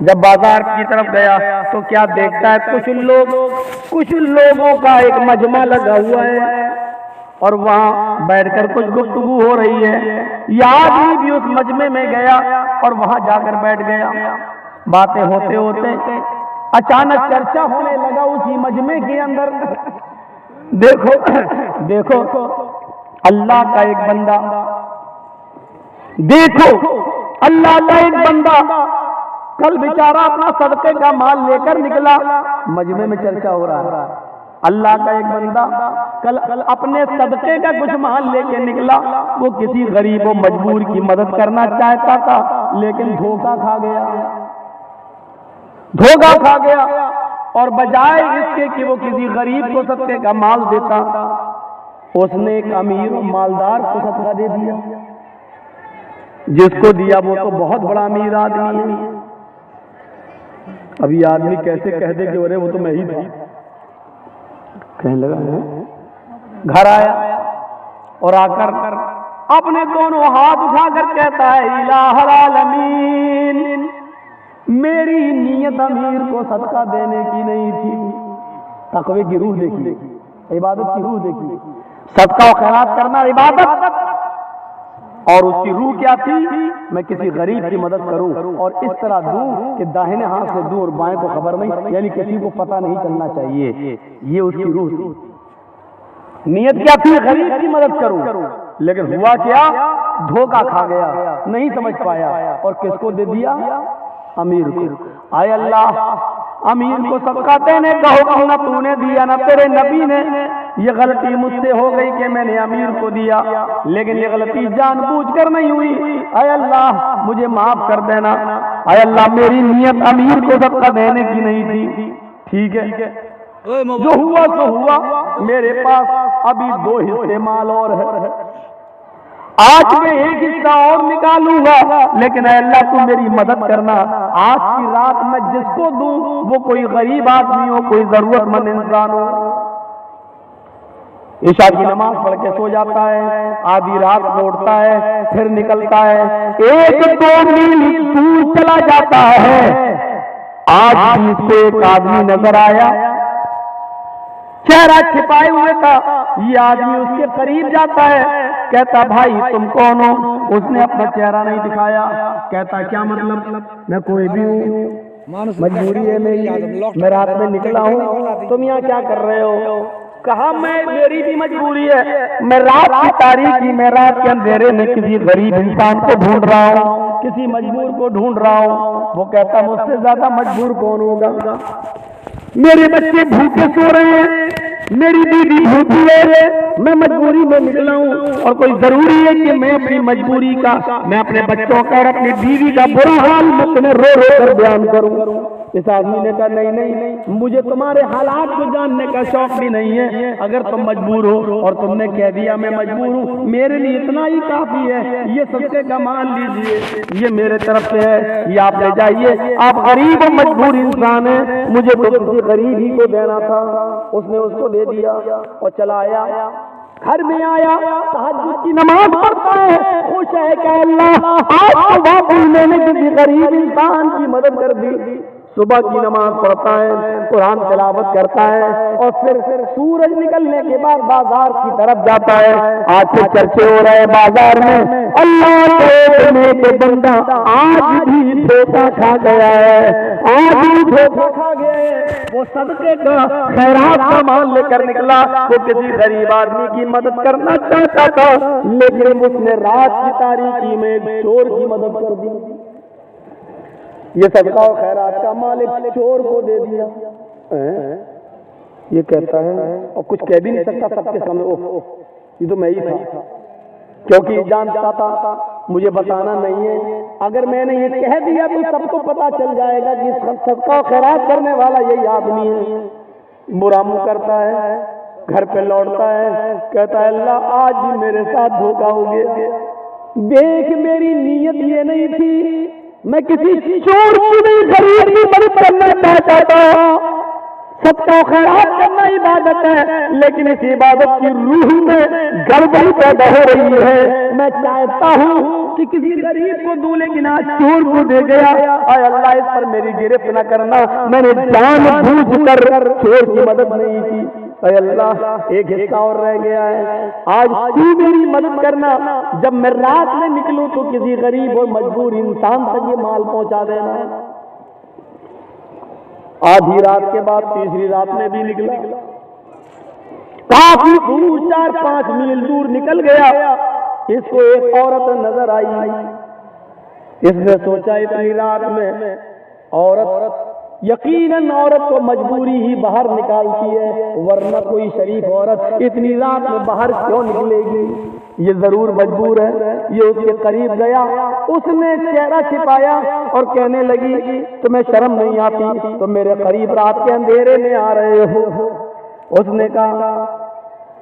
جب بازار کی طرف گیا تو کیا دیکھتا ہے کچھ لوگوں کا ایک مجمع لگا ہوا ہے اور وہاں بیٹھ کر کچھ گفتگو ہو رہی ہے. یہ آدمی بھی اس مجمع میں گیا اور وہاں جا کر بیٹھ گیا. باتیں ہوتے ہوتے اچانک چرچا ہونے لگا اسی مجمع کے اندر. دیکھو اللہ کا ایک بندہ، کل بیچارہ اپنا صدقے کا مال لے کر نکلا. مجمع میں چرچا ہو رہا ہے. اللہ کا ایک بندہ کل اپنے صدقے کا کچھ مال لے کے نکلا. وہ کسی غریب و مجبور کی مدد کرنا چاہتا تھا لیکن دھوکہ کھا گیا اور بجائے اس کے کہ وہ کسی غریب کو صدقے کا مال دیتا، اس نے ایک امیر و مالدار کو صدقہ دے دیا. جس کو دیا وہ تو بہت بڑا امیر آدمی ہے. اب یہ آدمی کیسے کہہ دے کہ ارے وہ تو میں ہی تھا. کہنے لگا گھر آیا اور آ کر اپنے دونوں ہاتھ اٹھا کر کہتا ہے الہ العالمین، میری نیت امیر کو صدقہ دینے کی نہیں تھی. تقوی کی روح دیکھی، عبادت کی روح دیکھی. صدقہ و خیرات کرنا عبادت، اور اس کی روح کیا تھی؟ میں کسی غریب کی مدد کروں اور اس طرح دوں کہ داہنے ہاتھ سے دوں اور بائیں کو خبر نہیں، یعنی کسی کو پتہ نہیں چلنا چاہیے. یہ اس کی روح تھی. نیت کیا تھی؟ غریب کی مدد کروں. لیکن ہوا کیا؟ دھوکہ کھا گیا، نہیں سمجھ پایا اور کس کو دے دیا؟ امیر کو. آئے اللہ، امیر کو صدقہ دینے کا حکم نہ تو نے دیا نہ تیرے نبی نے. یہ غلطی مجھ سے ہو گئی کہ میں نے امیر کو دیا، لیکن یہ غلطی جان بوجھ کر نہیں ہوئی. اے اللہ مجھے معاف کر دینا. اے اللہ میری نیت امیر کو صدقہ دینے کی نہیں تھی. ٹھیک ہے، جو ہوا سو ہوا. میرے پاس ابھی 2 حصے مال اور ہے. آج میں ایک حصہ اور نکالوں گا، لیکن اے اللہ تو میری مدد کرنا. آج کی رات میں جس کو دوں وہ کوئی غریب آدمی ہو، کوئی ضرورت مند انسان ہو. عشاء کی نماز پڑھ کے سو جاتا ہے. آدھی رات میں اٹھتا ہے، پھر نکلتا ہے. 1-2 میل دور چلا جاتا ہے. آج بھی اس کو ایک آدمی نظر آیا، چہرہ چھپائے ہوئے تھا. یہ آدمی اس کے قریب جاتا ہے، کہتا بھائی تم کون ہو؟ اس نے اپنا چہرہ نہیں دکھایا. کہتا کیا مطلب؟ میں کوئی بھی ہوں، مجبوری ہے میری، میں رات میں نکلا ہوں. تم یہاں کیا کر رہے ہو؟ کہا میری بھی مجبوری ہے، میں رات کی تاریکی میں، رات کے اندھیرے میں کسی غریب انسان کو ڈھونڈ رہا ہوں، کسی مجبور کو ڈھونڈ رہا ہوں. وہ کہتا مجھ سے زیادہ مجبور کون ہوگا؟ میرے بچے بھوکے سو رہے ہیں، میری بیوی بھوکی ہے، میں مجبوری میں نکلا ہوں اور کوئی ضروری ہے کہ میں اپنی مجبوری کا، میں اپنے بچوں کا اور اپنی بیوی کا برا حال میں تمہیں رو رو کر بیان کروں. اس آدمی نے کہا نہیں، مجھے تمہارے حالات کو جاننے کا شوق بھی نہیں ہے. اگر تم مجبور ہو اور تم نے کہہ دیا میں مجبور ہوں، میرے لیے اتنا ہی کافی ہے. یہ صدقے کا مال لیجئے، یہ میرے طرف سے ہے، یہ آپ لے جائیے. آپ غریب و مجبور انسان ہیں، مجھے تو کسی غریب ہی کو دینا تھا. اس نے اس کو دے دیا اور چلا آیا. گھر میں آیا، تہجد کی نماز پڑھتا ہے، خوش ہے کہ اللہ آج تو واقعی میں نے کسی غریب انسان کی مدد کر دی. صبح کی نماز پڑھتا ہے، قرآن تلاوت کرتا ہے اور پھر سورج نکلنے کے بعد بازار کی طرف جاتا ہے. آج سے چرچے ہو رہے بازار میں، اللہ کے بندہ آج بھی دھوکہ کھا گیا ہے، آج بھی دھوکہ کھا گیا ہے. وہ صدقے کا خیرات کا مال لے کر نکلا، وہ کسی غریب آدمی کی مدد کرنا چاہتا تھا، لیکن اس نے رات کی تاریکی میں چور کی مدد کر دی. یہ صدقہ و خیرات کا مال ایک چور کو دے دیا. یہ کہتا ہے اور کچھ کہہ بھی نہیں سکتا سب کے سامنے، یہ تو میں ہی تھا، کیونکہ جانتا تھا مجھے بتانا نہیں ہے. اگر میں نے یہ کہہ دیا تو سب کو پتا چل جائے گا کہ صدقہ و خیرات کرنے والا یہی آدمی ہے. برا منہ کرتا ہے، گھر پہ لوٹتا ہے، کہتا ہے اللہ آج بھی میرے ساتھ دھوکہ ہو گیا. دیکھ میری نیت یہ نہیں تھی، میں کسی چور کی نہیں غریب کی مدد کرنا چاہتا تھا. صدقہ و خیرات کرنا عبادت ہے، لیکن اس عبادت کی روح میں گڑبڑی پیدا ہو رہی ہے. میں چاہتا ہوں کہ کسی غریب کو دولے گنا چور کو دے گیا، اے اللہ اس پر میری گرفت نہ کرنا، میں نے جان بوجھ کر چور کی مدد نہیں کی، اے اللہ ایک حصہ اور رہ گیا ہے، آج تو میری مدد کرنا، جب میں رات میں نکلوں تو کسی غریب اور مجبور انسان تک یہ مال پہنچا دینا۔ آدھی رات کے بعد تیسری رات میں بھی نکلا، کافی دور 4-5 میل دور نکل گیا، اس کو ایک عورت نظر آئی، اس نے سوچا اتنی رات میں عورت، یقیناً عورت کو مجبوری ہی باہر نکالتی ہے، ورنہ کوئی شریف عورت اتنی رات میں باہر کیوں نکلے گی، یہ ضرور مجبور ہے۔ یہ اس کے قریب گیا، اس نے چہرہ چھپایا اور کہنے لگی تمہیں شرم نہیں آتی، تم میرے قریب رات کے اندھیرے میں آ رہے ہو؟ اس نے کہا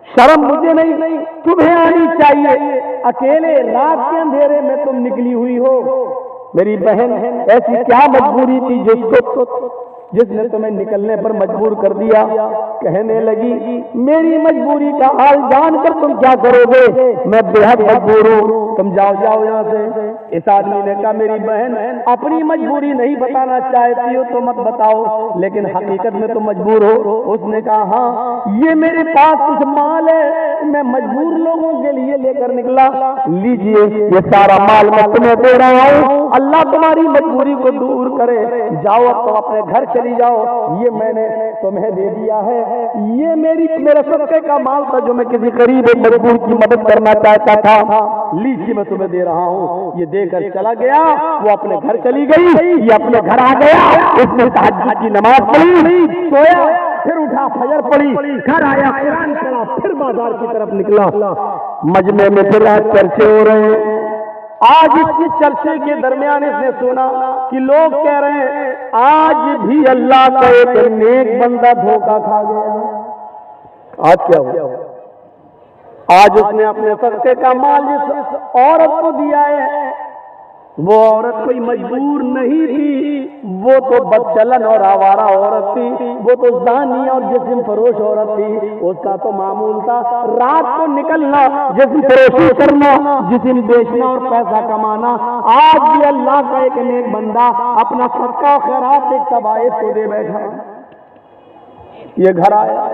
شرم مجھے نہیں، تمہیں آنی چاہیے، اکیلے رات کے اندھیرے میں تم نکلی ہوئی ہو، میری بہن ایسی کیا مجبوری تھی جس نے تمہیں نکلنے پر مجبور کر دیا؟ کہنے لگی میری مجبوری کا حال جان کر تم کیا کرو گے، میں بے حد مجبور ہوں، تم جاؤ یہاں سے۔ اس آدمی نے کہا میری بہن اپنی مجبوری نہیں بتانا چاہتی ہو تو مت بتاؤ، لیکن حقیقت میں تم مجبور ہو۔ اس نے کہا ہاں یہ میرے پاس کچھ مال ہے، میں مجبور لوگوں کے لیے لے کر نکلا، لیجئے یہ سارا مال میں تمہیں دے رہا ہوں، اللہ تمہاری مجبوری کو دور کرے، جاؤ اب تم اپنے گھر چلی جاؤ، یہ میں نے تمہیں دے دیا ہے، یہ میرے صدقے کا مال تھا جو میں کسی غریب مجبور کی مدد کرنا چاہتا تھا، لیجیے میں تمہیں دے رہا ہوں۔ یہ دے کر چلا گیا، وہ اپنے گھر چلی گئی، یہ اپنے گھر آ گیا، اس نے تہجد کی نماز پڑھی، سویا، پھر اٹھا فجر پڑھی، گھر آیا، قرآن پڑھا، پھر بازار کی طرف نکلا، مجمع میں پھر چرچے ہو رہے ہیں۔ آج اس کی چرچے کے درمیان اس نے سنا کہ لوگ کہہ رہے ہیں آج بھی اللہ کا ایک نیک بندہ دھوکہ کھا گیا۔ آج کیا ہوا؟ آج اس نے اپنے صدقے کا مال جس عورت کو دیا ہے، وہ عورت کوئی مجبور نہیں تھی، وہ تو بدچلن اور آوارہ عورت تھی، وہ تو زانی اور جسم فروش عورت تھی، اس کا تو معمول تھا رات کو نکلنا، جسم فروشی کرنا، جسم بیچنا اور پیسہ کمانا۔ آج بھی اللہ کا ایک نیک بندہ اپنا صدقہ و خیرات ایک تباعد کو دے بیٹھا، یہ گھر آیا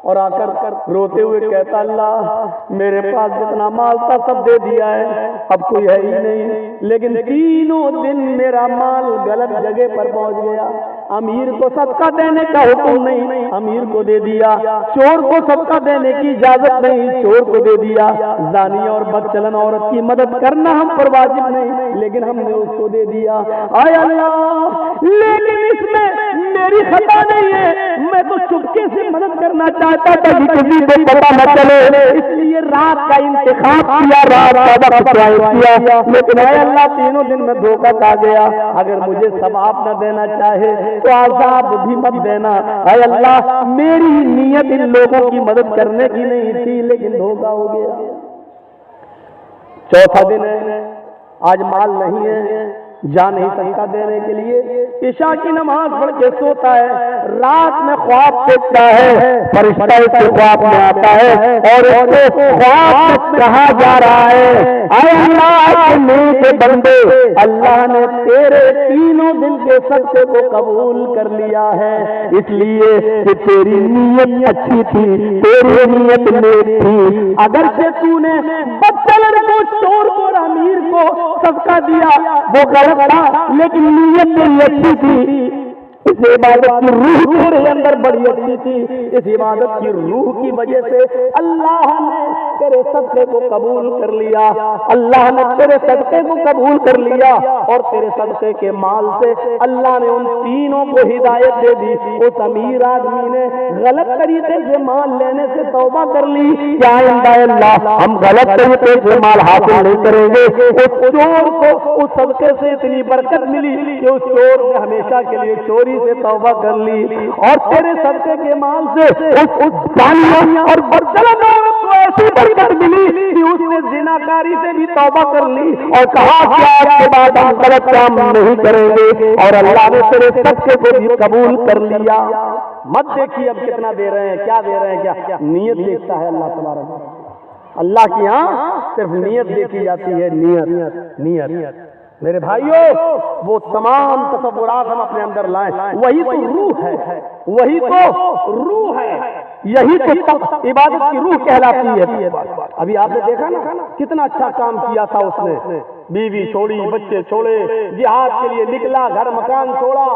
اور آ کر روتے ہوئے کہتا اللہ میرے پاس جتنا مال تھا سب دے دیا ہے، اب کوئی ہے ہی نہیں، لیکن تینوں دن میرا مال غلط جگہ پر پہنچ گیا، امیر کو صدقہ دینے کا حکم نہیں، امیر کو دے دیا، چور کو صدقہ دینے کی اجازت نہیں، چور کو دے دیا، زانی اور بدچلن عورت کی مدد کرنا ہم پر واجب نہیں، لیکن ہم نے اس کو دے دیا۔ اے اللہ لیکن اس میں میری خطا نہیں ہے، میں تو چپکے سے مدد کرنا چاہتا تھا کہ کسی کو پتہ نہ چلے، اس لیے رات کا انتخاب کیا، رات کا وقت کیا، لیکن اے اللہ تینوں دن میں دھوکہ کھا گیا، اگر مجھے ثواب نہ دینا چاہے تو عذاب بھی مت دینا، اے اللہ میری نیت ان لوگوں کی مدد کرنے کی نہیں تھی لیکن دھوکہ ہو گیا۔ چوتھا دن ہے، آج مال نہیں ہے، جا نہیں سکتا دینے کے لیے، عشاء کی نماز پڑھ کے سوتا ہے، رات میں خواب دیکھتا ہے، فرشتہ اس کے خواب میں آتا ہے اور اس کو خواب میں کہا جا رہا ہے اے اللہ کے بندے، اللہ نے تیرے تینوں دن کے صدقے کو قبول کر لیا ہے، اس لیے کہ تیری نیت اچھی تھی، تیری نیت نیک تھی، اگرچہ تو نے بدچلن کو، چور کو اور امیر کو صدقہ دیا وہ غلط تھا، لیکن نیت تیری اچھی تھی، اس عبادت کی روح تیرے اندر بڑی اچھی تھی، اس عبادت کی روح کی وجہ سے اللہ نے تیرے صدقے کو قبول کر لیا، اللہ نے تیرے صدقے کو قبول کر لیا، اور تیرے صدقے کے مال سے اللہ نے ان تینوں کو ہدایت دے دی۔ اس امیر آدمی نے غلط طریقے سے مال لینے سے توبہ کر لی کہ آئندہ اللہ ہم غلط طریقے سے مال حاصل نہیں کریں گے۔ اس چور کو اس صدقے سے اتنی برکت ملی کہ اس چور نے ہمیشہ کے لیے چوری سے توبہ کر لی، اور تیرے صدقے کے مال سے اس زانیہ اور بدچلن عورت کو ایسی برکت ملی کہ اس نے زناکاری سے بھی توبہ کر لی اور کہا کہ آج کے بعد ہم غلط کام نہیں کریں گے، اور اللہ نے تیرے صدقے کو بھی قبول کر لیا۔ مت دیکھیے اب کتنا دے رہے ہیں، کیا دے رہے ہیں، کیا نیت دیکھتا ہے اللہ تبارک۔ اللہ کی یہاں صرف نیت دیکھی جاتی ہے، نیت نیت۔ میرے بھائیوں، وہ تمام تصورات ہم اپنے اندر لائیں، وہی تو روح ہے، وہی تو روح ہے، یہی تو عبادت کی روح کہلاتی ہے۔ ابھی آپ نے دیکھا نا کتنا اچھا کام کیا تھا اس نے، بیوی چھوڑی، بچے چھوڑے، جہاد کے لیے نکلا، گھر مکان چھوڑا،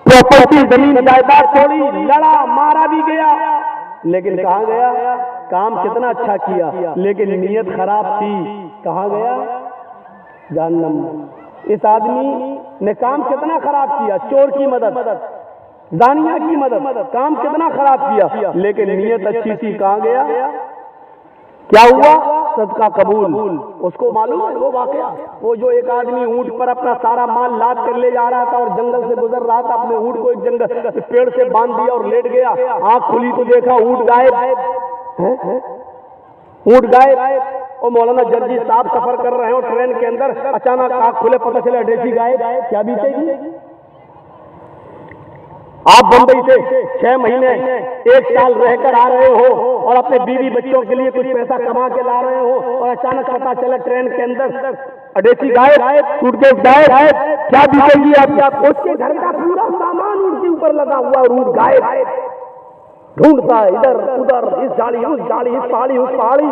پراپرٹی زمین جائیداد چھوڑی، لڑا مارا بھی گیا، لیکن کہاں گیا؟ کام کتنا اچھا کیا، لیکن نیت خراب تھی، کہاں گیا؟ جہنم۔ اس آدمی نے کام کتنا خراب کیا، چور کی مدد، زانیہ کی مدد، کام کتنا خراب کیا، لیکن نیت اچھی تھی، کہاں گیا؟ کیا ہوا؟ صدقہ قبول۔ اس کو معلوم ہے وہ واقعہ، وہ جو ایک آدمی اونٹ پر اپنا سارا مال لاد کر لے جا رہا تھا اور جنگل سے گزر رہا تھا، اپنے اونٹ کو ایک جنگل پیڑ سے باندھ دیا اور لیٹ گیا، آنکھ کھلی تو دیکھا اونٹ غائب، اونٹ غائب۔ اور مولانا جرجی صاحب سفر کر رہے ہیں اور ٹرین کے اندر اچانک آنکھ کھلے، پتہ چلا اڈیسی غائب، کیا بیتے گی؟ آپ بمبئی سے 6 مہینے 1 سال رہ کر آ رہے ہو اور اپنے بیوی بچوں کے لیے کچھ پیسہ کما کے لا رہے ہو اور اچانک پتا چلا ٹرین کے اندر اڈیسی غائب، سوٹ کیس غائب، کیا بیتے گی آپ؟ اس کے گھر کا پورا سامان ان کے اوپر لگا ہوا، روٹ غائب، ڈھونڈتا ہے ادھر ادھر، اس جھاڑی اس جھاڑی، اس پہاڑی اس پہاڑی،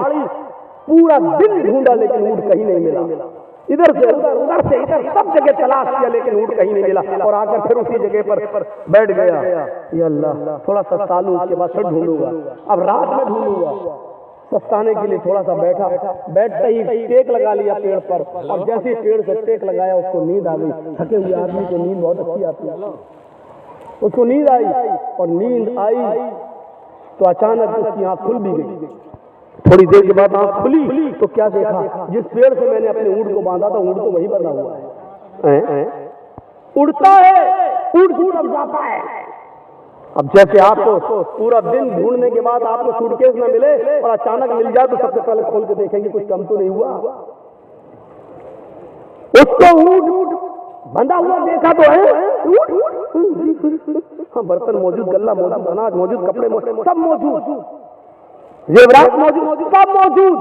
پورا دن ڈھونڈا لیکن اونٹ کہیں نہیں ملا، ادھر سے ادھر ادھر سے ادھر سب جگہ تلاش کیا لیکن اونٹ کہیں نہیں ملا، اور آ کر پھر اسی جگہ پر بیٹھ گیا، یا اللہ تھوڑا سا سالوں اس کے بعد پھر ڈھونڈوں گا، اب رات میں ڈھونڈوں گا، سستانے کے لیے تھوڑا سا بیٹھا، بیٹھتے ہی ٹیک لگا لیا پیڑ پر، اور جیسے ہی پیڑ سے ٹیک لگایا اس کو نیند آ گئی، تھکے ہوئے آدمی کو نیند بہت اچھی آتی ہے، اس کو نیند آئی، اور نیند آئی تو اچانک اس کی آنکھ کھل بھی گئی، تھوڑی دیر کے بعد آنکھ کھلی تو کیا دیکھا، جس پیڑ سے میں نے اپنے اونٹ کو باندھا تھا اونٹ تو وہی بنا ہوا ہے، اڑتا ہے، اونٹ اڑ جاتا ہے۔ اب جیسے آپ کو پورا دن ڈھونڈنے کے بعد آپ کو سوٹ کیس نہ ملے اور اچانک مل جائے تو سب سے پہلے کھول کے دیکھیں گے کچھ کم تو نہیں ہوا، اس کو اونٹ بندھا ہوا دیکھا تو ہے، برتن موجود، گلہ موجود، اناج موجود، کپڑے موجود، سب موجود، زیورات موجود، سب موجود،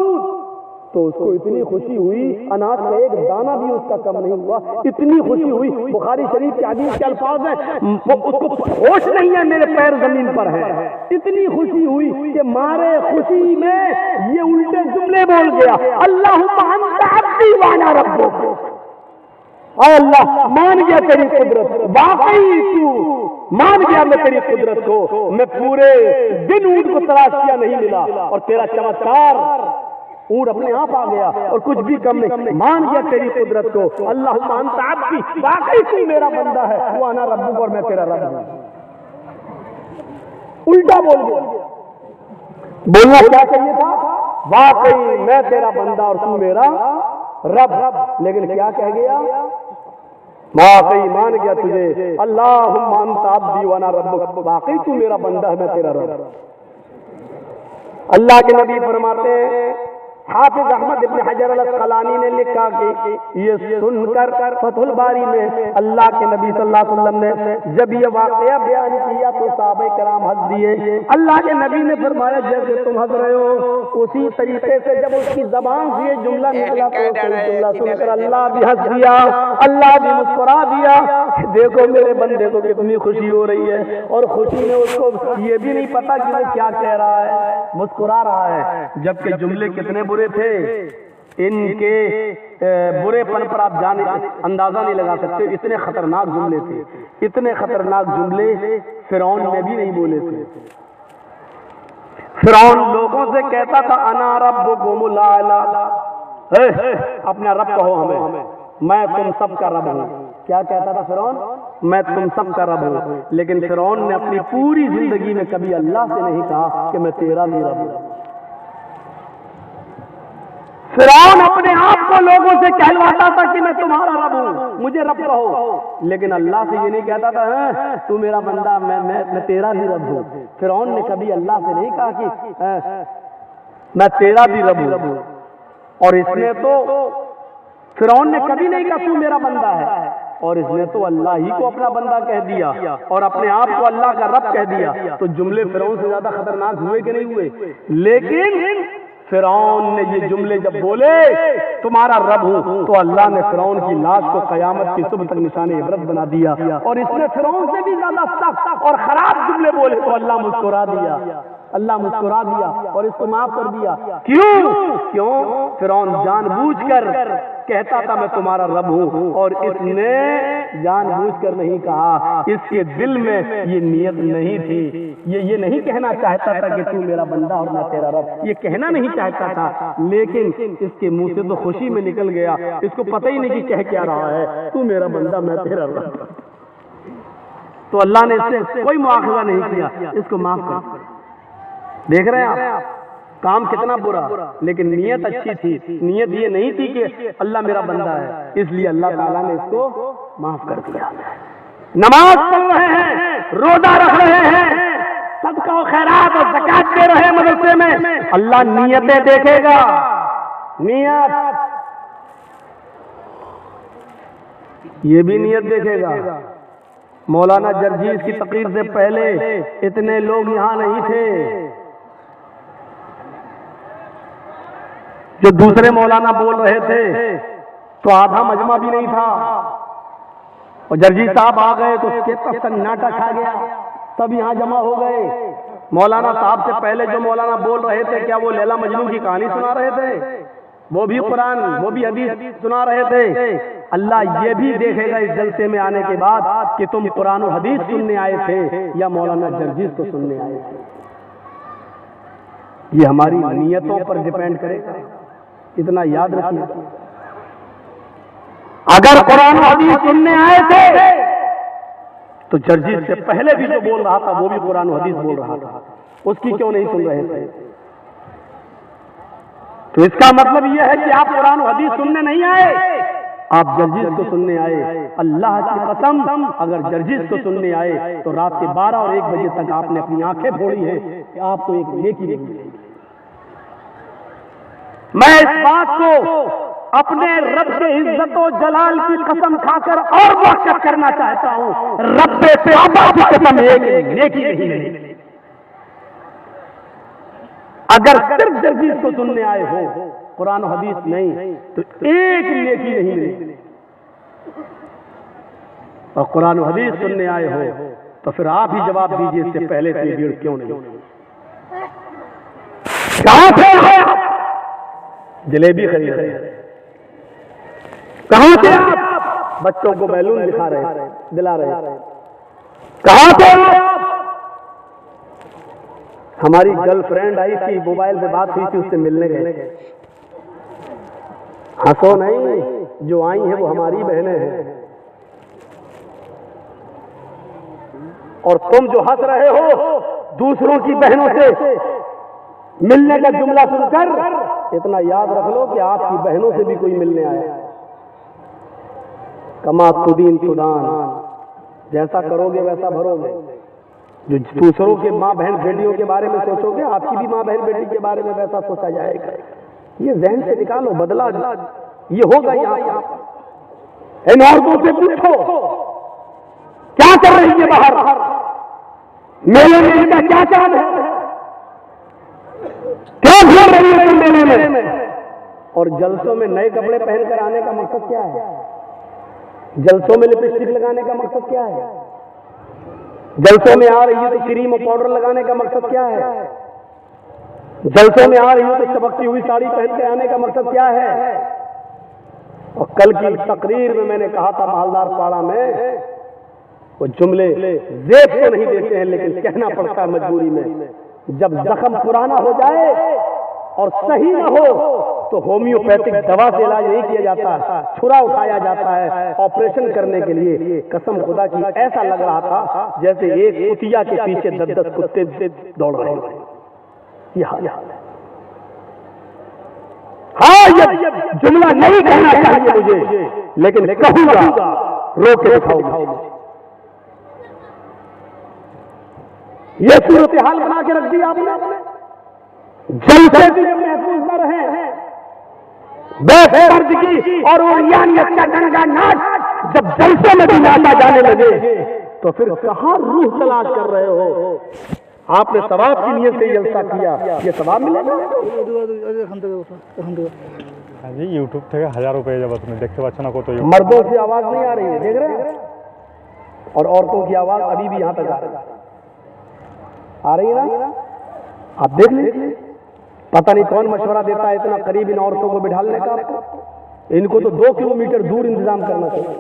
تو اس کو اتنی خوشی ہوئی، اناج کا ایک دانہ بھی اس کا کم نہیں ہوا، اتنی خوشی ہوئی، بخاری شریف کے حدیث کے الفاظ ہیں، اس کو ہوش نہیں ہے میرے پیر زمین پر ہیں، اتنی خوشی ہوئی کہ مارے خوشی میں یہ الٹے جملے بول گیا، اللہم انت عبدی وانا ربک، اے اللہ مان گیا تیری قدرت، واقعی تو مان گیا میں تیری قدرت کو، میں پورے دن اونٹ کو تلاش کیا نہیں ملا، اور تیرا چمتکار اونٹ اپنے آپ آ گیا اور کچھ بھی کم نہیں، مان گیا تیری قدرت کو، اللہ انت عبدی، واقعی تو میرا بندہ ہے، وانا ربک، اور میں تیرا رب ہوں، الٹا بول گیا، بولنا کیا چاہیے تھا، واقعی میں تیرا بندہ اور تو میرا رب، لیکن کیا کہہ گیا، واقعی مان گیا تجھے، اللہم انت عبدی وانا ربک، واقعی تو میرا بندہ ہے میں تیرا رب۔ اللہ کے نبی فرماتے ہیں، حافظ احمد ابن حجر الاسقلانی نے لکھا کہ یہ سن کر فتح الباری میں اللہ کے نبی صلی اللہ علیہ وسلم نے جب یہ واقعہ بیان کیا تو صحابہ کرام ہنس دیے، اللہ کے نبی نے فرمایا جیسے تم ہنس رہے ہو اسی طریقے سے جب اس کی زبان سے یہ جملہ نکلا تو جملہ سن کر اللہ بھی ہنس دیا، اللہ بھی مسکرا دیا، دیکھو میرے بندے کو کتنی خوشی ہو رہی ہے، اور خوشی میں اس کو یہ بھی نہیں پتا کہ وہ کیا کہہ رہا ہے، مسکرا رہا ہے، جبکہ جملے کتنے برے تھے، ان کے برے پن پر آپ اندازہ نہیں لگا سکتے، اتنے خطرناک جملے تھے، اتنے خطرناک جملے فرعون نے بھی نہیں بولے تھے۔ فرعون لوگوں سے کہتا تھا انا ربکم الاعلی، اپنا رب کہو ہمیں، میں تم سب کا رب ہوں، کیا کہتا تھا فرعون، میں تم سب کا رب ہوں، لیکن فرعون نے اپنی پوری زندگی میں کبھی اللہ سے نہیں کہا کہ میں تیرا بھی رب ہوں۔ فرعون اپنے آپ کو لوگوں سے کہلواتا تھا کہ میں تمہارا رب ہوں، مجھے رب کہو، لیکن اللہ سے یہ نہیں کہتا تھا تو میرا بندہ، میں تیرا بھی رب ہوں۔ فرعون نے کبھی اللہ سے نہیں کہا کہ میں تیرا بھی رب ہوں، اور اس نے تو فرعون نے کبھی نہیں کہا تو میرا بندہ ہے، اور اس نے تو اللہ ہی کو اپنا بندہ کہہ دیا اور اپنے آپ کو اللہ کا رب کہہ دیا، تو جملے فرعون سے زیادہ خطرناک ہوئے کہ نہیں ہوئے؟ لیکن فرعون نے یہ جملے جب بولے تمہارا رب ہوں، تو اللہ نے فرعون کی لاش کو قیامت کی صبح تک نشان عبرت بنا دیا، اور اس نے فرعون سے بھی زیادہ سخت اور خراب جملے بولے تو اللہ مسکرا دیا، اللہ مسکرا دیا اور اس کو معاف کر دیا۔ کیوں؟ فرعون جان بوجھ کر کہتا تھا میں تمہارا رب ہوں، اور اس نے جان بوجھ کر نہیں کہا، اس کے دل میں یہ نیت نہیں تھی، یہ نہیں کہنا چاہتا تھا کہ تو میرا بندہ اور میں تیرا رب، یہ کہنا نہیں چاہتا تھا، لیکن اس کے منہ سے تو خوشی میں نکل گیا، اس کو پتہ ہی نہیں کہ کہہ کیا رہا ہے، تو میرا بندہ میں تیرا رب۔ تو اللہ نے اس سے کوئی مواخذہ نہیں کیا، اس کو معاف کر۔ دیکھ رہے ہیں آپ کام کتنا برا، لیکن نیت اچھی تھی، نیت یہ نہیں تھی کہ اللہ میرا بندہ ہے، اس لیے اللہ تعالیٰ نے اس کو معاف کر دیا۔ نماز پڑھ رہے ہیں، روزہ رکھ رہے ہیں، صدقہ و خیرات اور زکات دے رہے ہیں مدرسے میں، اللہ نیتیں دیکھے گا، نیت یہ بھی نیت دیکھے گا۔ مولانا جرجیز کی تقریر سے پہلے اتنے لوگ یہاں نہیں تھے، جو دوسرے مولانا بول رہے تھے تو آدھا مجمع بھی نہیں تھا، اور جرجیز صاحب آ گئے تو سناٹا چھا گیا، سب یہاں جمع ہو گئے۔ مولانا صاحب سے پہلے جو مولانا بول رہے تھے، کیا وہ لیلا مجنون کی کہانی سنا رہے تھے؟ وہ بھی قرآن، وہ بھی حدیث سنا رہے تھے۔ اللہ یہ بھی دیکھے گا اس جلسے میں آنے کے بعد کہ تم قرآن و حدیث سننے آئے تھے یا مولانا جرجیز کو سننے آئے تھے۔ یہ ہماری نیتوں پر ڈیپینڈ کرے گا، اتنا یاد رکھیے۔ اگر قرآن و حدیث سننے آئے تھے تو جرجیز سے پہلے بھی جو بول رہا تھا وہ بھی قرآن و حدیث بول رہا تھا، اس کی کیوں نہیں سن رہے تھے؟ تو اس کا مطلب یہ ہے کہ آپ قرآن و حدیث سننے نہیں آئے، آپ جرجیز کو سننے آئے۔ اللہ کی قسم اگر جرجیز کو سننے آئے تو رات کے 12 اور 1 بجے تک آپ نے اپنی آنکھیں پھوڑی ہیں کہ آپ کو ایک نیکی نہیں ملے گی۔ میں اس بات کو اپنے رب کے عزت و جلال کی قسم کھا کر اور واقف کرنا چاہتا ہوں، رب کعبہ کی قسم ایک نیکی نہیں ملے گی۔ اگر صرف جرجیز کو سننے آئے ہو، قرآن و حدیث نہیں، تو ایک نیکی نہیں ملے، اور قرآن و حدیث سننے آئے ہو تو پھر آپ ہی جواب دیجئے اس سے پہلے اتنی بھیڑ کیوں نہیں؟ کہاں تھے آپ؟ جلیبی خرید رہے ہیں۔ کہاں تھے آپ؟ بچوں کو بیلون دلا رہے ہیں۔ کہاں تھے آپ؟ ہماری گرل فرینڈ آئی تھی، موبائل پہ بات ہوئی تھی، اس سے ملنے گئے۔ ہنسو نہیں، جو آئی ہیں وہ ہماری بہنیں ہیں، اور تم جو ہنس رہے ہو دوسروں کی بہنوں سے ملنے کا جملہ سن کر اتنا یاد رکھ لو کہ آپ کی بہنوں سے بھی کوئی ملنے آیا۔ کما تدین تدان، جیسا کرو گے ویسا بھرو گے۔ جو دوسروں کے ماں بہن بیٹیوں کے بارے میں سوچو گے، آپ کی بھی ماں بہن بیٹی کے بارے میں ویسا سوچا جائے گا۔ یہ ذہن سے نکالو، بدلا یہ ہوگا یہاں۔ ان عورتوں سے پوچھو کیا کر رہی ہے باہر، میلے میں ان کا کیا کام ہے، کیا گھوم رہی ہے میلے میں، اور جلسوں میں نئے کپڑے پہن کر آنے کا مقصد کیا ہے؟ جلسوں میں لپسٹک لگانے کا مقصد کیا ہے؟ جلسوں میں آ رہی ہے تو کریم اور پاؤڈر لگانے کا مقصد کیا ہے؟ جلسوں میں آ رہی ہے تو چمکتی ہوئی ساڑی پہن کے آنے کا مقصد کیا ہے؟ اور کل کی تقریر میں نے کہا تھا محلدار پاڑا میں، وہ جملے زیب کو نہیں دیتے ہیں لیکن کہنا پڑتا ہے مجبوری میں۔ جب زخم پرانا ہو جائے اور صحیح نہ ہو تو ہومیوپیتھک دوا سے علاج نہیں کیا جاتا، چھرا اٹھایا جاتا ہے آپریشن کرنے کے لیے۔ قسم خدا کی ایسا لگ رہا تھا جیسے ایک کتیا کے پیچھے 10 کتے دوڑ رہے ہیں۔ یہ حال ہے۔ ہاں یہ جملہ نہیں کہنا چاہیے مجھے، لیکن کہوں گا، رو کے دکھاؤں گا۔ یہ صورتحال بنا کے رکھ دی آپ نے، جلسے بھی محفوظ نہ رہے، بے پردگی اور عریانیت کا گنگا ناچ جب جلسے میں بھی ناچا جانے لگے تو پھر کہاں روح تلاش کر رہے ہو؟ آپ نے ثواب کی نیت سے جلسہ کیا، یہ ثواب ملے گا؟ جی ইউটিউব থেকে 1000 রুপিয়ে যাবে, তুমি দেখতে পাচ্ছ না কত? مردوں کی آواز نہیں آ رہی ہے، دیکھ رہے ہیں؟ اور عورتوں کی آواز ابھی بھی یہاں تک آ رہی ہے نا؟ آپ دیکھ لیجیے، پتہ نہیں کون مشورہ دیتا ہے اتنا قریب ان عورتوں کو بٹھالنے کا؟ ان کو تو 2 کلومیٹر دور انتظام کرنا چاہیے۔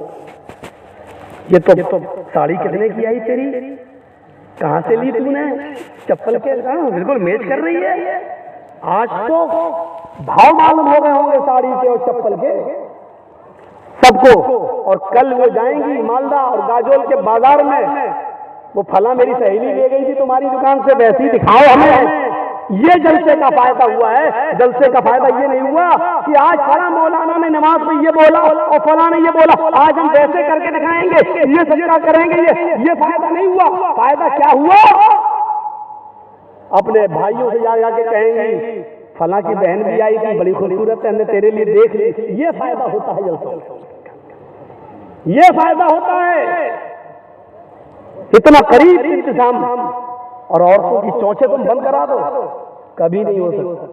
یہ تو ساڑی کتنے کی آئی تیری؟ کہاں سے لی تم نے؟ چپل کے بالکل میچ کر رہی ہے۔ آج تو بھاؤ معلوم ہو گئے ہوں گے ساڑی کے اور چپل کے سب کو، اور کل وہ جائیں گی مالدہ اور گاجول کے بازار میں، وہ پھلاں میری سہیلی لے گئی تھی تمہاری دکان سے، ویسی دکھاؤ ہمیں۔ یہ جلسے کا فائدہ ہوا ہے۔ جلسے کا فائدہ یہ نہیں ہوا کہ آج فلاں مولانا نے نماز میں یہ بولا اور فلاں نے یہ بولا، آج ہم ویسے کر کے دکھائیں گے، یہ صدقہ کریں گے، یہ فائدہ نہیں ہوا۔ فائدہ کیا ہوا؟ اپنے بھائیوں سے جا کے کہیں گے فلاں کی بہن بھی آئی تھی، بڑی خوبصورت ہے، ہم نے تیرے لیے دیکھ لی۔ یہ فائدہ ہوتا ہے جلسہ، یہ فائدہ ہوتا ہے۔ اتنا قریب انتظام، اور عورتوں کی چونچے تم بند کرا دو، کبھی نہیں ہو سکتا۔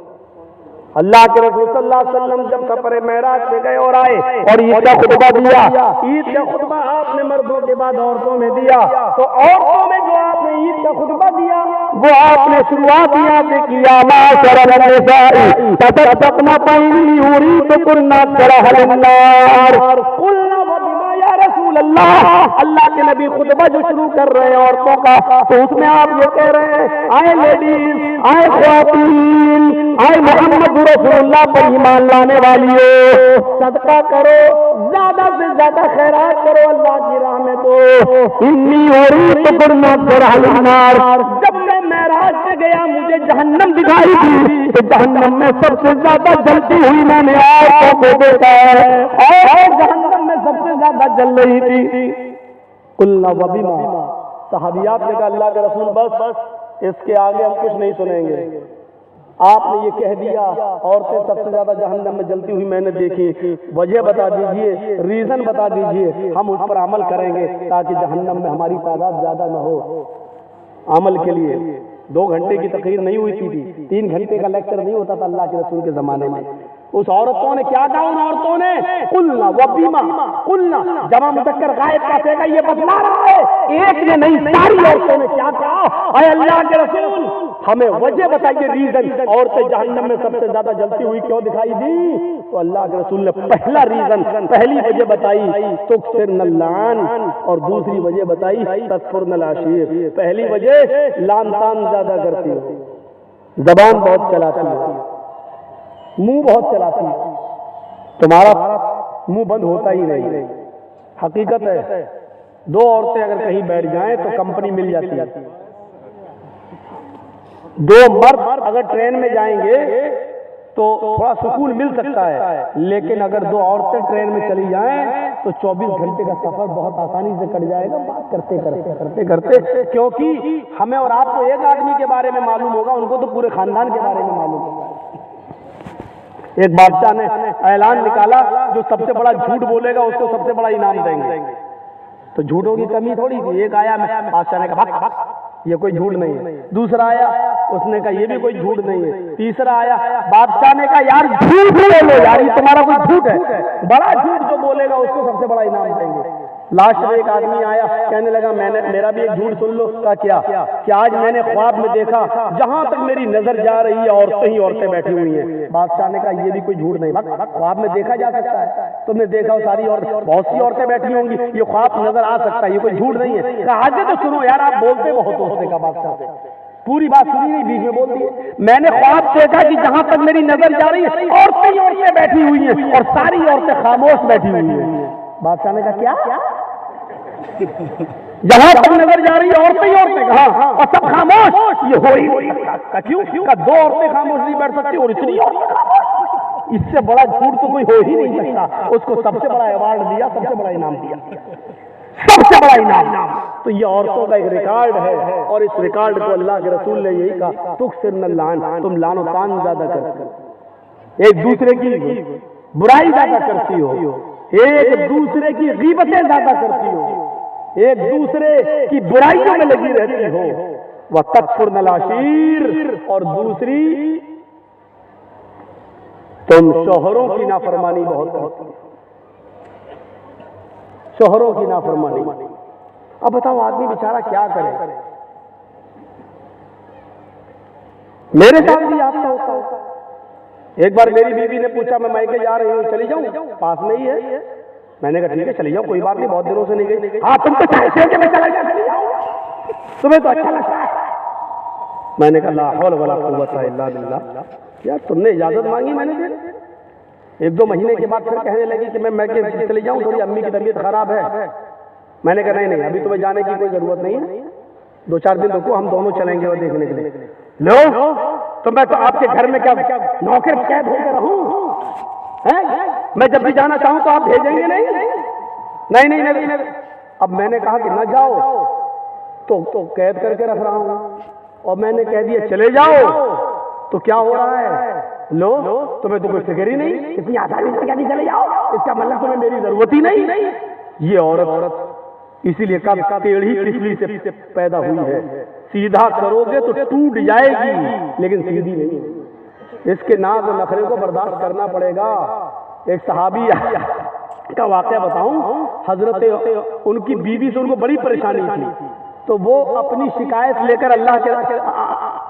اللہ کے رسول صلی اللہ علیہ وسلم جب سفر معراج پہ گئے اور آئے اور عید کا خطبہ دیا، عید کا خطبہ آپ نے مردوں کے بعد عورتوں میں دیا، تو عورتوں میں جو آپ نے عید کا خطبہ دیا وہ آپ نے شروعات یہاں سے کیا، معاشر النساء تصدقن فإنی أريدكن سرح النار قلنا وبما یا رسول اللہ۔ اللہ کے نبی خطبہ جو شروع کر رہے ہیں عورتوں کا، تو اس میں آپ یہ کہہ رہے ہیں، آئے لیڈیز، آئے خواتین، آئے محمد رسول اللہ پر ایمان لانے والیو، صدقہ کرو، زیادہ سے زیادہ خیرات کرو، اللہ کی راہ میں دو۔ انی أريدكن سرح النار۔ جب میں معراج سے گیا مجھے جہنم دکھائی تھی، تو جہنم میں سب سے زیادہ جلتی ہوئی میں نے عورتوں کو دیکھا ہے، اور جہنم میں سب سے زیادہ جل رہی تھی۔ قلنا وبما، صحابیات نے کہا اللہ کے رسول بس اس کے آگے ہم کچھ نہیں سنیں گے، آپ نے یہ کہہ دیا عورتیں سب سے زیادہ جہنم میں جلتی ہوئی میں نے دیکھی، وجہ بتا دیجئے، ریزن بتا دیجئے، ہم اس پر عمل کریں گے تاکہ جہنم میں ہماری تعداد زیادہ نہ ہو۔ عمل کے لیے 2 گھنٹے کی تقریر نہیں ہوئی تھی، 3 گھنٹے کا لیکچر نہیں ہوتا تھا اللہ کے رسول کے زمانے میں۔ اس عورتوں نے کیا کہا؟ ان عورتوں نے قلنا وبما، قلنا جمع مذکر غائب کا سیگا یہ بتلا رہا ہے، ایک نے نہیں ساری عورتوں نے کیا کہا؟ اے اللہ کے رسول ہمیں وجہ بتائیے، ریزن، عورتیں جہنم میں سب سے زیادہ جلتی ہوئی کیوں دکھائی دی؟ تو اللہ کے رسول نے پہلا ریزن، پہلی وجہ بتائی تکثرن اللعن، اور دوسری وجہ بتائی تکفرن العشیر۔ پہلی وجہ لعن طعن زیادہ کرتی ہو، زبان بہت چلاتی ہے، منہ بہت چلاتی ہے، تمہارا منہ بند ہوتا ہی نہیں۔ حقیقت ہے 2 عورتیں اگر کہیں بیٹھ جائیں تو کمپنی مل جاتی ہے، 2 مرد اگر ٹرین میں جائیں گے تو تھوڑا سکون مل سکتا ہے، لیکن اگر 2 عورتیں ٹرین میں چلی جائیں تو 24 گھنٹے کا سفر بہت آسانی سے کٹ جائے گا، بات کرتے کرتے، کیونکہ ہمیں اور آپ کو ایک آدمی کے بارے میں معلوم ہوگا، ان کو تو پورے خاندان کے بارے میں معلوم ہوگا۔ ایک بادشاہ نے اعلان نکالا جو سب سے بڑا جھوٹ بولے گا اس کو سب سے بڑا انعام دیں گے، تو جھوٹوں کی کمی تھوڑی تھی۔ ایک آیا بادشاہ نے کہا یہ کوئی جھوٹ نہیں ہے، دوسرا آیا اس نے کہا یہ بھی کوئی جھوٹ نہیں ہے، تیسرا آیا بادشاہ نے کہا یار جھوٹ بولو یار، یہ تمہارا کوئی جھوٹ ہے، بڑا جھوٹ جو بولے گا اس کو سب سے بڑا انعام دیں گے۔ لاسٹ میں ایک آدمی آیا کہنے لگا میرا بھی ایک جھوٹ سن لو۔ کہا کیا؟ کہ آج میں نے خواب میں دیکھا جہاں تک میری نظر جا رہی ہے عورتیں ہی عورتیں بیٹھی ہوئی ہیں۔ بادشاہ نے کہا یہ بھی کوئی جھوٹ نہیں، خواب میں دیکھا جا سکتا ہے، تم نے دیکھا ساری عورتیں، بہت سی عورتیں بیٹھی ہوں گی، یہ خواب نظر آ سکتا ہے، یہ کوئی جھوٹ نہیں ہے۔ کہا آگے تو سنو یار، آپ بولتے بہت ہو۔ کا بادشاہ سے پوری بات سنی نہیں، بیچ میں بول دی میں نے خواب دیکھا کہ جہاں تک میری نظر جا رہی ہے عورتیں ہی عورتیں بیٹھی ہوئی ہیں اور ساری عورتیں خاموش بیٹھی ہوئی ہیں۔ بادشاہ نے کہا کیا؟ جہاں تک نظر جا رہی ہے عورتیں ہی عورتیں، کہاں اور سب خاموش، یہ ہو ہی کیوں؟ 2 عورتیں خاموش نہیں بیٹھ سکتی اور اتنی عورتیں خاموش، اس سے بڑا جھوٹ تو کوئی ہو ہی نہیں سکتا۔ اس کو سب سے بڑا ایوارڈ دیا، سب سے بڑا انعام دیا، سب سے بڑا انعام۔ تو یہ عورتوں کا ایک ریکارڈ ہے، اور اس ریکارڈ کو اللہ کے رسول نے یہی کہا تکثرن اللعن، تم لعن و طعن زیادہ کرتی ہو، ایک دوسرے کی برائی زیادہ کرتی ہو، ایک دوسرے کی غیبتیں زیادہ کرتی ہو، ایک دوسرے کی برائیوں میں لگی رہتی ہو، وَتَكْفُرْنَ الْعَشِيرَ، اور دوسری تم شوہروں کی نافرمانی بہت کرتی ہو، شوہروں کی نافرمانی۔ اب بتاؤ آدمی بیچارہ کیا کرے؟ میرے ساتھ بھی آپ کا ہوتا ہے۔ ایک بار میری بیوی نے پوچھا میں میکے جا رہی ہوں، چلی جاؤں؟ پاس میں ہی ہے۔ میں نے کہا ٹھیک ہے چلی جاؤ، کوئی بات نہیں، بہت دنوں سے نہیں گئی۔ ہاں تم تو چاہتے ہو کہ میں چلا جاؤں، تمہیں تو اچھا لگتا ہے۔ میں نے کہا لا حول ولا قوت الا باللہ، یار تم نے اجازت مانگی، میں نے ایک دو مہینے کے بعد پھر کہنے لگی کہ میں میکے چلی جاؤں، تھوڑی امی کی طبیعت خراب ہے۔ میں نے کہا نہیں ابھی تمہیں جانے کی کوئی ضرورت نہیں ہے، 2-4 دن رکو، ہم دونوں چلیں گے وہ دیکھنے کے لیے۔ لو تو میں تو آپ کے گھر میں کیا نوکر قید ہو کے رہوں؟ میں جب بھی جانا چاہوں تو آپ بھیجیں گے؟ نہیں۔ اب میں نے کہا کہ نہ جاؤ تو قید کر کے رکھ رہا ہوں، اور میں نے کہہ دیا چلے جاؤ تو کیا ہو رہا ہے؟ لو تمہیں تو کوئی فکر ہی نہیں، اتنی آسانی سے کہتی چلے جاؤ، اس کا مطلب تمہیں میری ضرورت ہی نہیں۔ یہ عورت اسی لیے کہا ٹیڑھی تسلی سے پیدا ہوئی ہے، سیدھا کرو گے تو ٹوٹ جائے گی لیکن سیدھی نہیں۔ اس کے ناز و نخرے کو برداشت کرنا پڑے گا۔ ایک صحابی کا واقعہ بتاؤں، حضرت ان کی بیوی سے ان کو بڑی پریشانی تھی، تو وہ اپنی شکایت لے کر اللہ کے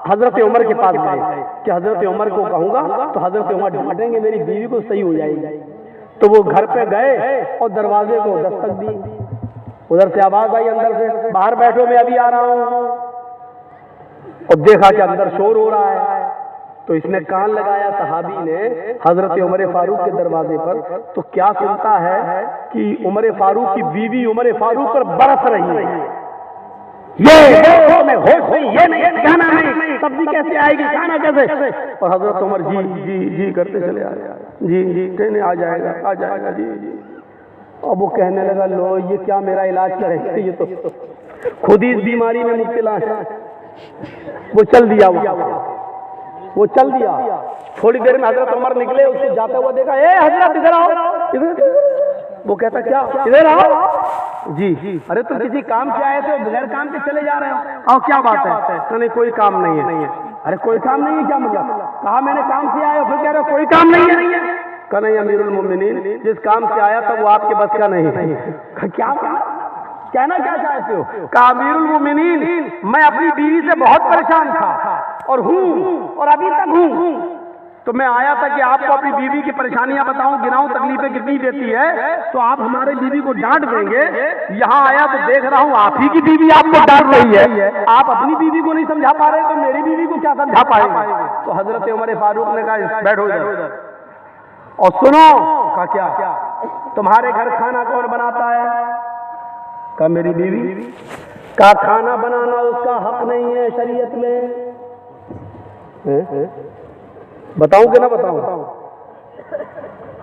حضرت عمر کے پاس گئے کہ حضرت عمر کو کہوں گا تو حضرت عمر ڈانٹیں گے، میری بیوی کو صحیح ہو جائے گی۔ تو وہ گھر پہ گئے اور دروازے کو دستک دی، ادھر سے آواز آئی اندر سے، باہر بیٹھو میں ابھی آ رہا ہوں، اور دیکھا کہ اندر شور ہو رہا ہے، تو اس نے کان لگایا صحابی نے حضرت عمر فاروق کے دروازے پر، تو کیا سنتا ہے کہ عمر فاروق کی بیوی عمر فاروق پر برس رہی ہے، یہ میں ہوش نہیں، یہ نہیں کھانا نہیں، سبزی کیسے آئے گی، کھانا کیسے؟ اور حضرت عمر جی کرتے چلے آئے، جی کہنے آ جائے گا جی۔ اب وہ کہنے لگا لو یہ کیا میرا علاج کرے گا، یہ تو خود ہی اس بیماری میں مبتلا ہے۔ وہ چل دیا، تھوڑی دیر میں حضرت عمر نکلے، اس کو جاتے ہوا دیکھا، اے حضرت ادھر آؤ۔ وہ کہتا کیا؟ ادھر آؤ۔ جی ارے تم کسی کام سے آئے تھے، بغیر کام کے چلے جا رہے ہو؟ آؤ کیا بات ہے؟ نہیں کوئی کام نہیں ہے۔ ارے کوئی کام نہیں ہے کیا مطلب؟ کہا میں نے کام سے آیا، پھر کہہ رہے ہو کوئی کام نہیں ہے؟ کہ نہیں امیر المومنین، جس کام سے آیا تھا وہ آپ کے بس کا نہیں۔ کیا کہنا کیا چاہتے ہو؟ کہ امیر المومنین میں اپنی بیوی سے بہت پریشان تھا اور ابھی تک ہوں، تو میں آیا تھا کہ آپ کو اپنی بیوی کی پریشانیاں بتاؤں، گناؤں تکلیفیں کتنی دیتی ہے، تو آپ ہمارے بیوی کو ڈانٹ دیں گے۔ یہاں آیا تو دیکھ رہا ہوں آپ ہی کی بیوی آپ کو ڈانٹ رہی ہے، آپ اپنی بیوی کو نہیں سمجھا پا رہے تو میری بیوی کو کیا سمجھا پائے گا؟ تو حضرت عمر فاروق نے کہا بیٹھو ادھر اور سنو۔ کہا کیا؟ تمہارے گھر کھانا کون بناتا ہے؟ کہا میری بیوی۔ کہا کھانا بنانا اس کا حق نہیں ہے شریعت میں؟ بتاؤں کہ نہ بتاؤں؟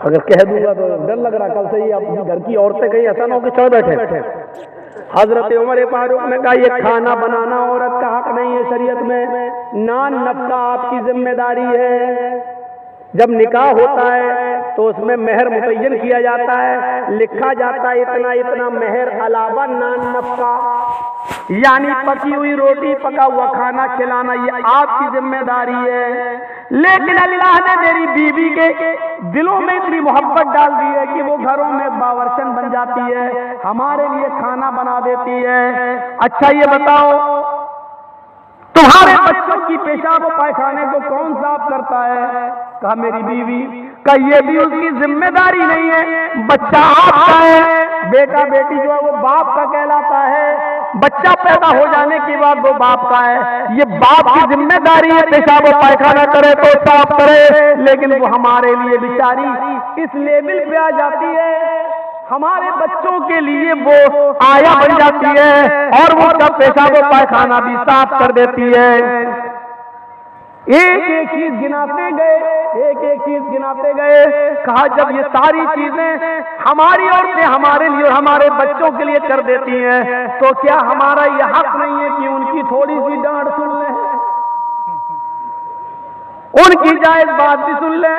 اگر کہہ دوں گا تو ڈر لگ رہا کل سے ہی اپنی گھر کی عورتیں کہیں ایسا نہ ہو کہ چل بیٹھے۔ حضرت عمر فاروق نے کہا یہ کھانا بنانا عورت کا حق نہیں ہے شریعت میں، نان نفقہ آپ کی ذمہ داری ہے۔ جب نکاح ہوتا ہے تو اس میں مہر متعین کیا جاتا ہے، لکھا جاتا ہے اتنا مہر علاوہ نان نفقہ، یعنی پکی ہوئی روٹی پکا ہوا کھانا کھلانا یہ آپ کی ذمہ داری ہے۔ لیکن اللہ نے میری بیوی کے دلوں میں اتنی محبت ڈال دی ہے کہ وہ گھروں میں باورچن بن جاتی ہے، ہمارے لیے کھانا بنا دیتی ہے۔ اچھا یہ بتاؤ تمہارے بچوں کی پیشاب و پائخانے کو کون صاف کرتا ہے؟ کہا میری بیوی۔ کہا یہ بھی اس کی ذمہ داری نہیں ہے، بچہ آپ کا ہے، بیٹا بیٹی جو ہے وہ باپ کا کہلاتا ہے، بچہ پیدا ہو جانے کے بعد وہ باپ کا ہے، یہ باپ کی ذمہ داری ہے پیشاب و پائخانہ کرے تو صاف کرے، لیکن وہ ہمارے لیے بیچاری اس لیول پہ آ جاتی ہے، ہمارے بچوں کے لیے وہ آیا بن جاتی ہے اور وہ کا پیشاب و پائخانہ بھی صاف کر دیتی ہے۔ ایک ایک چیز گناتے گئے، کہا جب یہ ساری چیزیں ہماری عورتیں ہمارے لیے اور ہمارے بچوں کے لیے کر دیتی ہیں تو کیا ہمارا یہ حق نہیں ہے کہ ان کی تھوڑی سی ڈانٹ سن لیں، ان کی جائز بات بھی سن لیں؟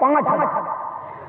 5,000।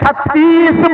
36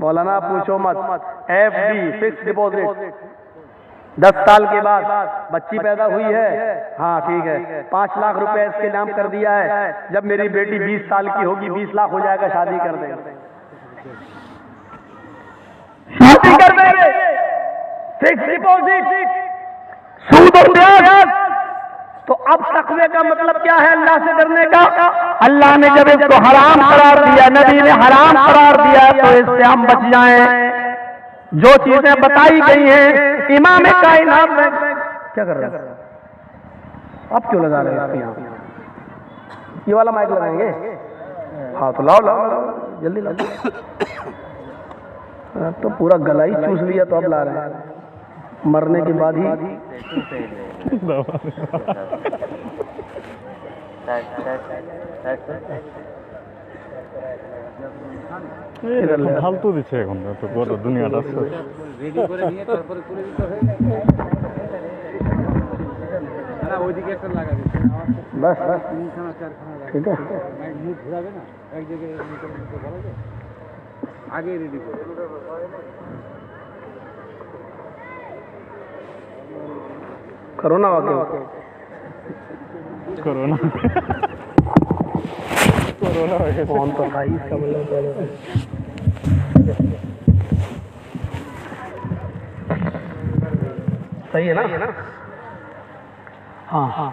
مولانا پوچھو مت، ایف ڈی فکس ڈپوزٹ 10 سال کے بعد بچی پیدا ہوئی ہے، ہاں ٹھیک ہے 5 لاکھ روپے اس کے نام کر دیا ہے، جب میری بیٹی 20 سال کی ہوگی 20 لاکھ ہو جائے گا، شادی کر دیں، شادی کر دیں گے، فکس ڈپوزٹ سود و بیاج۔ تو اب تقوی کا مطلب کیا ہے؟ اللہ سے ڈرنے کا۔ اللہ نے جب اس کو حرام قرار دیا، نبی نے حرام قرار دیا، تو اس سے ہم بچ جائیں۔ جو چیزیں بتائی گئی ہیں امام کائنات میں، کیا کر رہے ہیں آپ؟ کیوں لگا رہے ہیں اس کے یہاں؟ یہ والا مائک لگائیں گے؟ ہاں تو لاؤ لاؤ لاؤ جلدی لاؤ۔ تو پورا گلا ہی چوس لیا، تو اب لا رہے ہیں مرنے کے بعد ہی۔ ফালতু দিচ্ছে এখন তো গোটা দুনিয়াটা। بس ٹھیک ہے آگے ریڈی کرو کرونا واقعہ کورونا فون تو بھائی اس کا مطلب صحیح ہے نا؟ ہاں ہاں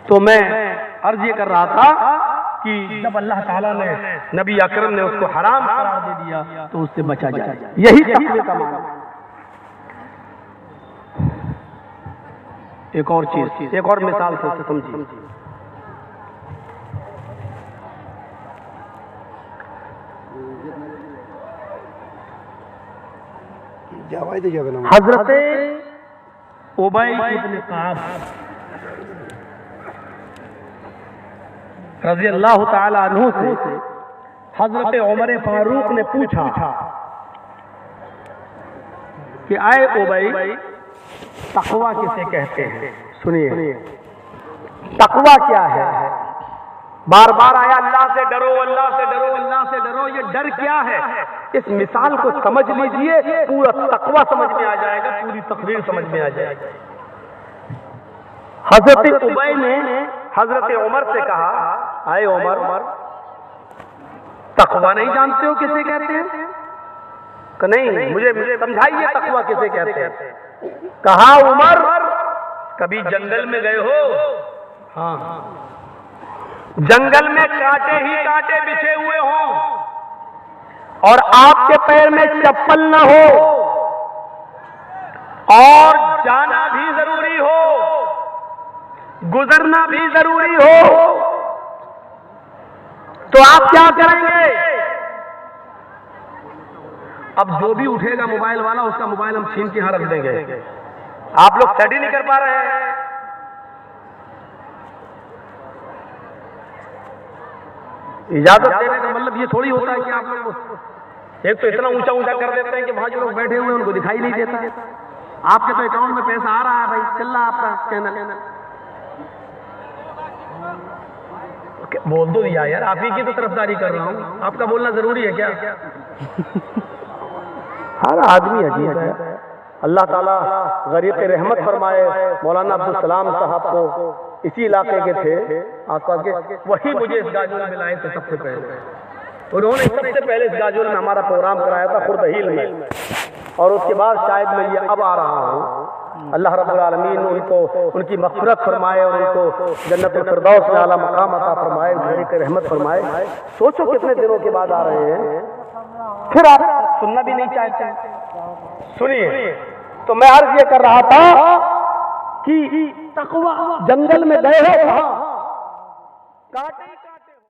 تو میں عرض یہ کر رہا تھا کہ جب اللہ تعالیٰ نے نبی اکرم نے اس کو حرام قرار دے دیا تو اس سے بچا جائے، یہی تقوی کا معنی۔ ایک اور چیز، ایک اور مثال سے سمجھیے۔ حضرت ابی بن کعب رضی اللہ تعالی عنہ سے حضرت عمر فاروق نے پوچھا کہ آئے ابی، تقوی کسے کہتے ہیں؟ سنیے تقوی کیا ہے؟ بار بار آیا اللہ سے ڈرو، اللہ سے ڈرو، اللہ سے ڈرو، یہ ڈر کیا ہے؟ اس مثال کو سمجھ لیجئے، پورا تقوی سمجھ میں آ جائے گا، پوری تقریر سمجھ میں آ جائے گا۔ حضرت ابی نے حضرت عمر سے کہا، آئے عمر، تقوی نہیں جانتے ہو کسے کہتے ہیں؟ کہ نہیں، مجھے سمجھائیے تقوی کسے کہتے ہیں۔ کہا عمر، کبھی جنگل میں گئے ہو؟ ہاں، جنگل میں کانٹے ہی کانٹے بچھے ہوئے ہوں اور آپ کے پیر میں چپل نہ ہو اور جانا بھی ضروری ہو، گزرنا بھی ضروری ہو، تو آپ کیا کریں گے؟ اب جو بھی اٹھے گا موبائل والا، اس کا موبائل ہم چھین کے یہاں رکھ دیں گے۔ آپ لوگ سیٹ ہی نہیں کر پا رہے ہیں۔ اجازت دینے کا مطلب یہ تھوڑی ہوتا ہے کہ آپ لوگ ایک تو اتنا اونچا اونچا کر دیتے ہیں کہ وہاں جو لوگ بیٹھے ہوئے ہیں ان کو دکھائی نہیں دیتا۔ آپ کے تو اکاؤنٹ میں پیسہ آ رہا ہے بھائی، چل رہا آپ کا چینل، بول دو یار، آپ ہی کی تو طرفداری کر رہا ہوں، آپ کا بولنا ضروری ہے کیا؟ ہر آدمی عجیب ہے۔ اللہ تعالیٰ غریب رحمت فرمائے مولانا عبدالسلام صاحب کو، اسی علاقے کے تھے آس پاس کے، وہی مجھے اس گاجول میں لائے تھے سب سے پہلے۔ انہوں نے سب سے پہلے اس گاجول میں ہمارا پروگرام کرایا تھا خردہیل میں، اور اس کے بعد شاید میں یہ اب آ رہا ہوں۔ اللہ رب العالمین ان کو ان کی مغفرت فرمائے اور ان کو جنت الفردوس میں اعلیٰ مقام عطا فرمائے، غریب رحمت فرمائے۔ سوچو کتنے دنوں کے بعد آ رہے ہیں، پھر آپ سننا بھی نہیں چاہتے۔ سنیے، تو میں عرض یہ کر رہا تھا کہ تقوی جنگل میں گئے ہو، کہاں؟